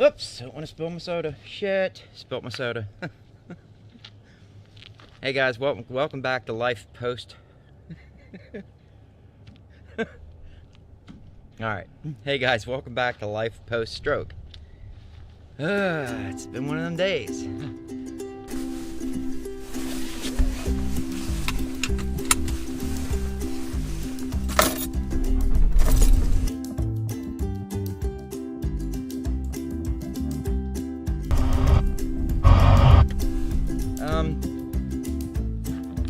Oops, don't want to spill my soda. Shit, spilt my soda. Hey guys, welcome back to Life Post. Alright, hey guys, welcome back to Life Post Stroke. It's been one of them days.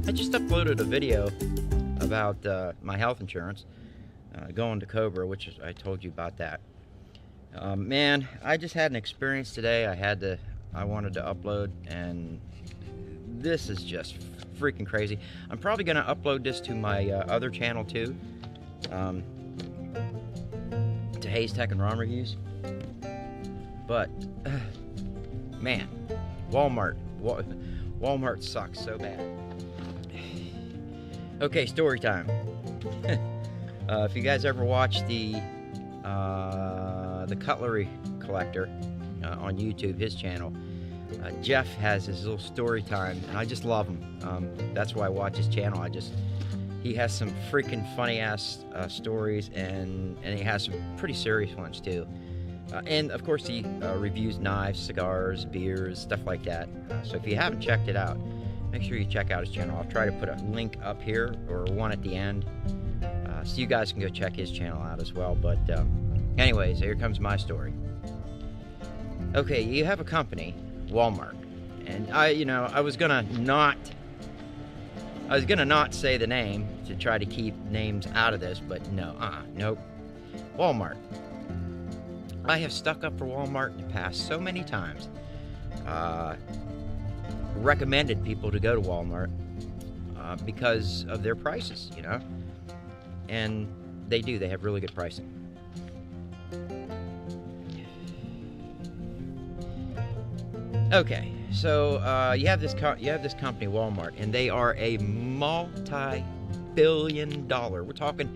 I just uploaded a video about my health insurance going to Cobra, which I told you about that. Man, I just had an experience today. I wanted to upload, and this is just freaking crazy. I'm probably gonna upload this to my other channel too, to Hayes Tech and ROM Reviews. But man, Walmart sucks so bad. Okay, story time. If you guys ever watched the Cutlery Collector on YouTube, his channel, Jeff has his little story time, and I just love him. That's why I watch his channel. He has some freaking funny ass stories, and he has some pretty serious ones too. And of course, he reviews knives, cigars, beers, stuff like that. So if you haven't checked it out, make sure you check out his channel. I'll try to put a link up here or one at the end, so you guys can go check his channel out as well. But anyways, here comes my story. Okay, you have a company, Walmart, and I was gonna not say the name to try to keep names out of this, but nope. Walmart. I have stuck up for Walmart in the past so many times. Recommended people to go to Walmart because of their prices, and they have really good pricing. Okay, so you have this company, Walmart, and they are a multi-billion-dollar, we're talking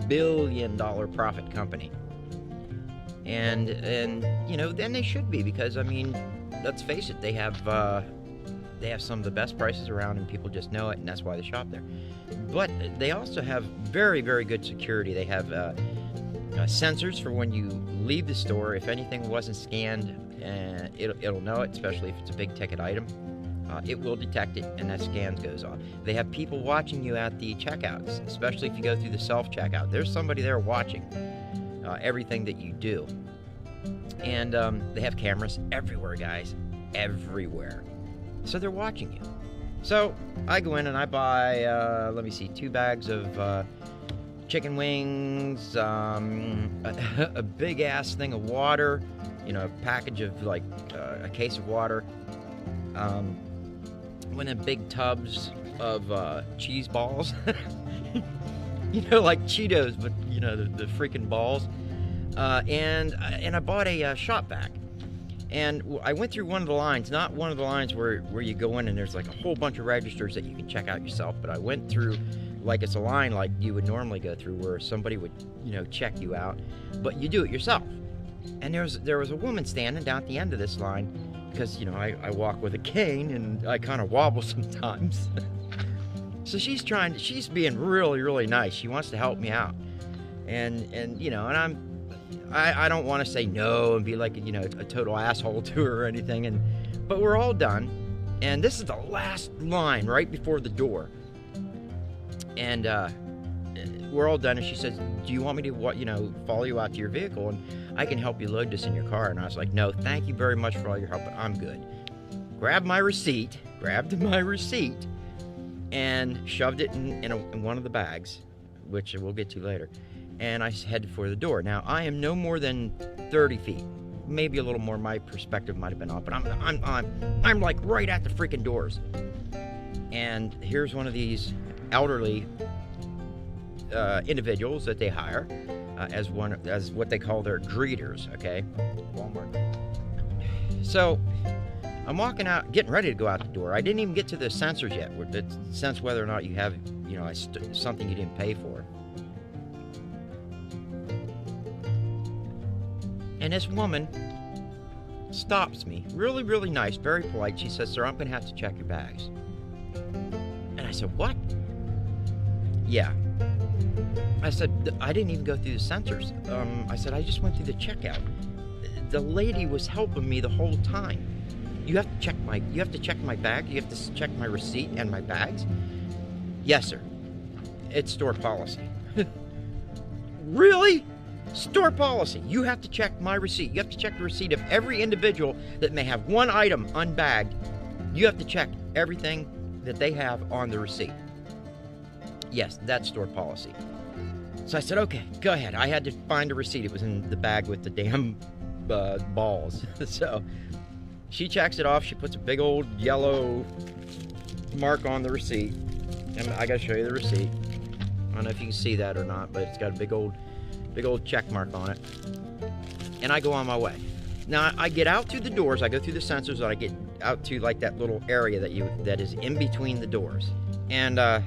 billion-dollar profit company. And then they should be, because let's face it, they have some of the best prices around, and people just know it, and that's why they shop there. But they also have very, very good security. They have sensors for when you leave the store. If anything wasn't scanned, it'll know it, especially if it's a big ticket item. It will detect it, and that scan goes off. They have people watching you at the checkouts, especially if you go through the self-checkout. There's somebody there watching everything that you do. And they have cameras everywhere, guys. Everywhere. So they're watching you. So I go in and I buy, 2 bags of chicken wings, a big ass thing of water, a package of a case of water, one of the big tubs of cheese balls, like Cheetos, but the freaking balls, and I bought a shop vac. And I went through one of the lines, not one of the lines where you go in and there's like a whole bunch of registers that you can check out yourself, but I went through like it's a line like you would normally go through, where somebody would, check you out, but you do it yourself. And there was a woman standing down at the end of this line, because, I walk with a cane and I kind of wobble sometimes. So she's being really, really nice. She wants to help me out. And I don't want to say no and be like, a total asshole to her or anything. But we're all done. And this is the last line right before the door. And we're all done. And she says, do you want me to, follow you out to your vehicle? And I can help you load this in your car. And I was like, no, thank you very much for all your help, but I'm good. Grabbed my receipt, and shoved it in one of the bags, which we'll get to later. And I headed for the door. Now, I am no more than 30 feet, maybe a little more. My perspective might have been off, but I'm like right at the freaking doors. And here's one of these elderly individuals that they hire as what they call their greeters. Okay, Walmart. So I'm walking out, getting ready to go out the door. I didn't even get to the sensors yet, that sense whether or not you have, something you didn't pay for. And this woman stops me, really, really nice, very polite. She says, "Sir, I'm going to have to check your bags." And I said, "What?" "Yeah." I said, "I didn't even go through the sensors." I said, "I just went through the checkout. The lady was helping me the whole time. You have to check my bag. You have to check my receipt and my bags." "Yes, sir. It's store policy." Really? Store policy. You have to check my receipt. You have to check the receipt of every individual that may have one item unbagged. You have to check everything that they have on the receipt. Yes, that's store policy. So I said, "Okay, go ahead." I had to find a receipt. It was in the bag with the damn balls. So she checks it off. She puts a big old yellow mark on the receipt. And I gotta show you the receipt. I don't know if you can see that or not, but it's got a big old check mark on it. And I go on my way. Now I get out through the doors. I go through the sensors, and I get out to like that little area that is in between the doors. And I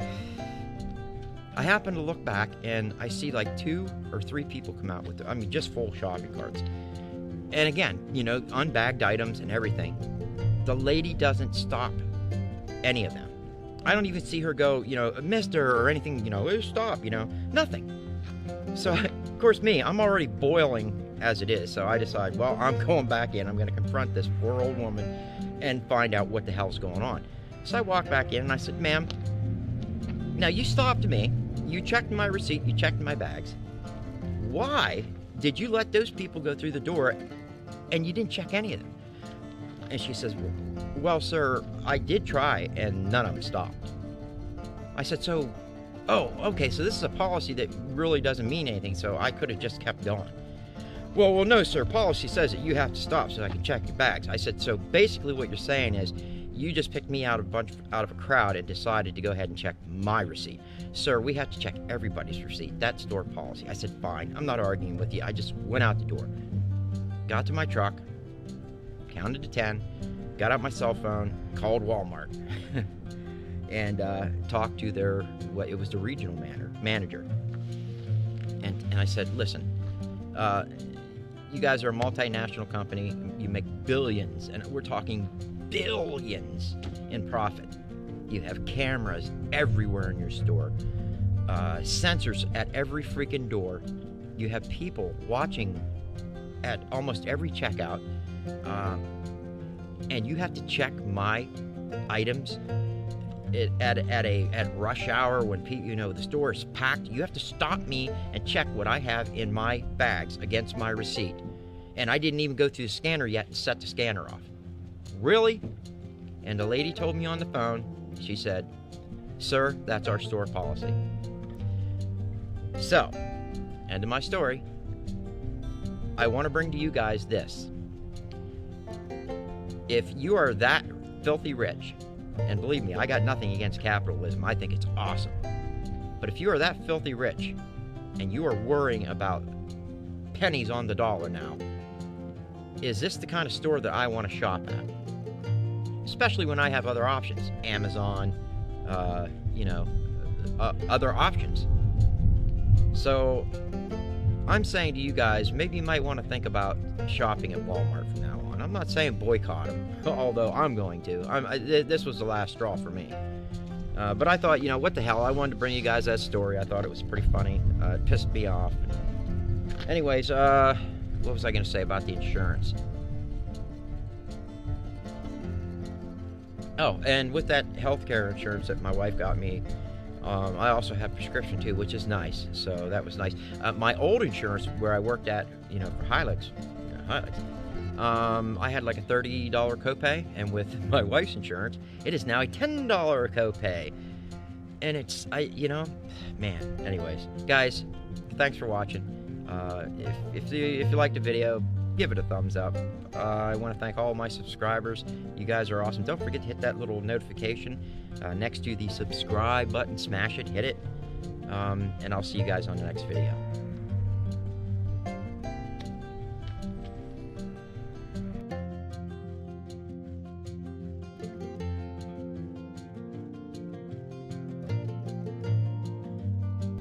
happen to look back, and I see like 2 or 3 people come out with, just full shopping carts. And again, unbagged items and everything. The lady doesn't stop any of them. I don't even see her go, "Mister," or anything, "Oh, stop," nothing. So, of course, I'm already boiling as it is. So I decide, well, I'm going back in. I'm going to confront this poor old woman and find out what the hell's going on. So I walk back in, and I said, "Ma'am, now you stopped me. You checked my receipt. You checked my bags. Why did you let those people go through the door and you didn't check any of them?" And she says, "Well, sir, I did try, and none of them stopped." I said, "Oh, okay, so this is a policy that really doesn't mean anything, so I could have just kept going." Well, no, sir, policy says that you have to stop so I can check your bags." I said, "So basically what you're saying is you just picked me out of a crowd and decided to go ahead and check my receipt. Sir, we have to check everybody's receipt. That's store policy." I said, "Fine, I'm not arguing with you." I just went out the door, got to my truck, counted to 10, got out my cell phone, called Walmart, and talked to it was the regional manager. And I said, "Listen, you guys are a multinational company. You make billions, and we're talking billions in profit. You have cameras everywhere in your store, sensors at every freaking door. You have people watching at almost every checkout, and you have to check my items at rush hour when the store is packed. You have to stop me and check what I have in my bags against my receipt. And I didn't even go through the scanner yet and set the scanner off. Really?" And the lady told me on the phone, she said, "Sir, that's our store policy." So, end of my story. I want to bring to you guys this. If you are that filthy rich, and believe me, I got nothing against capitalism. I think it's awesome. But if you are that filthy rich, and you are worrying about pennies on the dollar now, is this the kind of store that I want to shop at? Especially when I have other options. Amazon, other options. So, I'm saying to you guys, maybe you might want to think about shopping at Walmart from now on. I'm not saying boycott them, although I'm going to. This was the last straw for me. But I thought, what the hell? I wanted to bring you guys that story. I thought it was pretty funny. It pissed me off. Anyways, what was I going to say about the insurance? Oh, and with that healthcare insurance that my wife got me, I also have prescription too, which is nice. So that was nice. My old insurance, where I worked at, for Hilux, I had like a $30 copay, and with my wife's insurance, it is now a $10 copay. And it's, man. Anyways, guys, thanks for watching. If you liked the video, give it a thumbs up. I want to thank all my subscribers. You guys are awesome. Don't forget to hit that little notification next to the subscribe button. Smash it, hit it, and I'll see you guys on the next video.